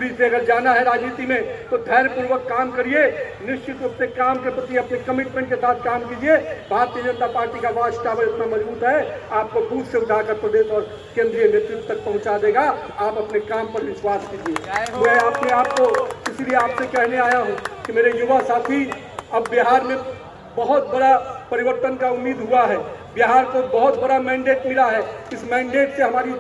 दूरी से अगर जाना है राजनीति में तो धैर्यपूर्वक काम करिए, निश्चित रूप से काम के प्रति अपने कमिटमेंट के साथ काम कीजिए। भारतीय जनता पार्टी का वॉच टावर इतना मजबूत है, आपको बूथ से उठाकर प्रदेश और केंद्रीय नेतृत्व तक पहुंचा देगा। आप अपने काम पर विश्वास कीजिए। मैं अपने आप को इसलिए आपसे कहने आया हूं कि मेरे युवा साथी, अब बिहार में बहुत बड़ा परिवर्तन का उम्मीद हुआ है। बिहार को बहुत बड़ा मैंडेट मिला है। इस मैंडेट से हमारी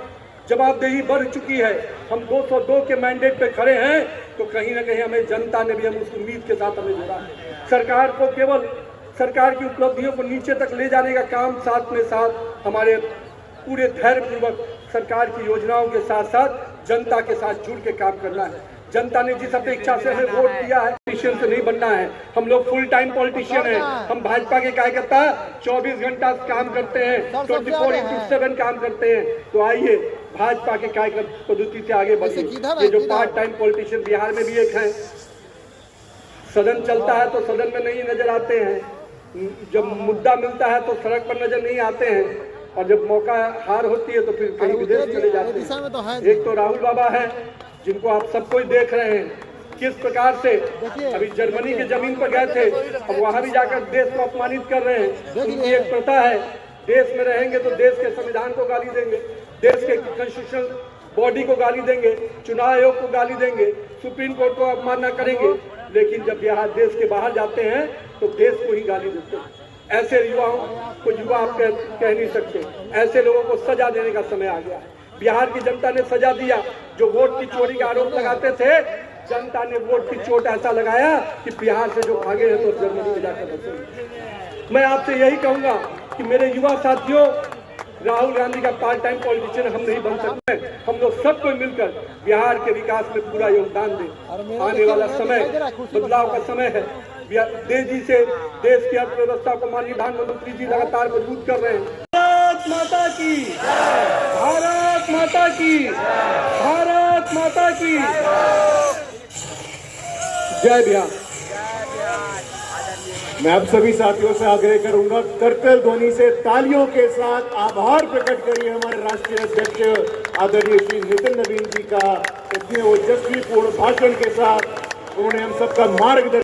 जवाबदेही बढ़ चुकी है। हम 202 के मैंडेट पे खड़े हैं, तो कहीं ना कहीं हमें जनता ने भी हम उस उम्मीद के साथ हमें जोड़ा है। सरकार को केवल सरकार की उपलब्धियों को नीचे तक ले जाने का काम, साथ में साथ हमारे पूरे धैर्यपूर्वक सरकार की योजनाओं के साथ साथ जनता के साथ जुड़ के काम करना है। जनता ने जिस अपेक्षा से हमें वोट दिया है, पॉलिटिशियन से नहीं बनना है। हम लोग फुल टाइम पॉलिटिशियन हैं। हम भाजपा के कार्यकर्ता 24 घंटा काम करते हैं, 24/7 काम करते हैं। तो आइए भाजपा के कार्यकर्ता पद्धति से आगे बढ़िए। ये जो पार्ट टाइम पॉलिटिशियन बिहार में भी एक है, सदन चलता है तो सदन में नहीं नजर आते हैं, जब मुद्दा मिलता है तो सड़क पर नजर नहीं आते हैं, और जब मौका हार होती है तो फिर कहीं विदेश चले जाते हैं। एक तो राहुल बाबा है, जिनको आप सबको देख रहे हैं किस प्रकार से अभी जर्मनी के जमीन पर गए थे, अब वहां भी जाकर देश को अपमानित कर रहे हैं। उनकी एक प्रथा है, देश में रहेंगे तो देश के संविधान को गाली देंगे, देश के कॉन्स्टिट्यूशनल बॉडी को गाली देंगे, चुनाव आयोग को गाली देंगे, सुप्रीम कोर्ट को अपमानना करेंगे। लेकिन जब यहाँ देश के बाहर जाते हैं तो देश को ही गाली देते हैं। ऐसे युवाओं को युवा आप कह नहीं सकते। ऐसे लोगों को सजा देने का समय आ गया है। बिहार की जनता ने सजा दिया। जो वोट की चोरी का आरोप लगाते थे, जनता ने वोट की चोट ऐसा लगाया कि बिहार से जो भागे हैं तो जर्मनी में जाकर बसे। मैं आपसे यही कहूंगा कि मेरे युवा साथियों, राहुल गांधी का पार्ट टाइम पॉलिटिशियन हम नहीं बन सकते। हम लोग सबको मिलकर बिहार के विकास में पूरा योगदान दें। आने वाला समय बदलाव का समय है। तेजी से देश की अर्थव्यवस्था को माननीय प्रधानमंत्री जी लगातार मजबूत कर रहे हैं। भारत माता की, भारत माता की, भारत माता की जय बिहार। मैं आप सभी साथियों से आग्रह करूंगा, करतल ध्वनि से तालियों के साथ आभार प्रकट करिए हमारे राष्ट्रीय अध्यक्ष आदरणीय श्री नितिन नवीन जी का। इतने ओजस्वीपूर्ण भाषण के साथ उन्होंने हम सबका मार्गदर्शन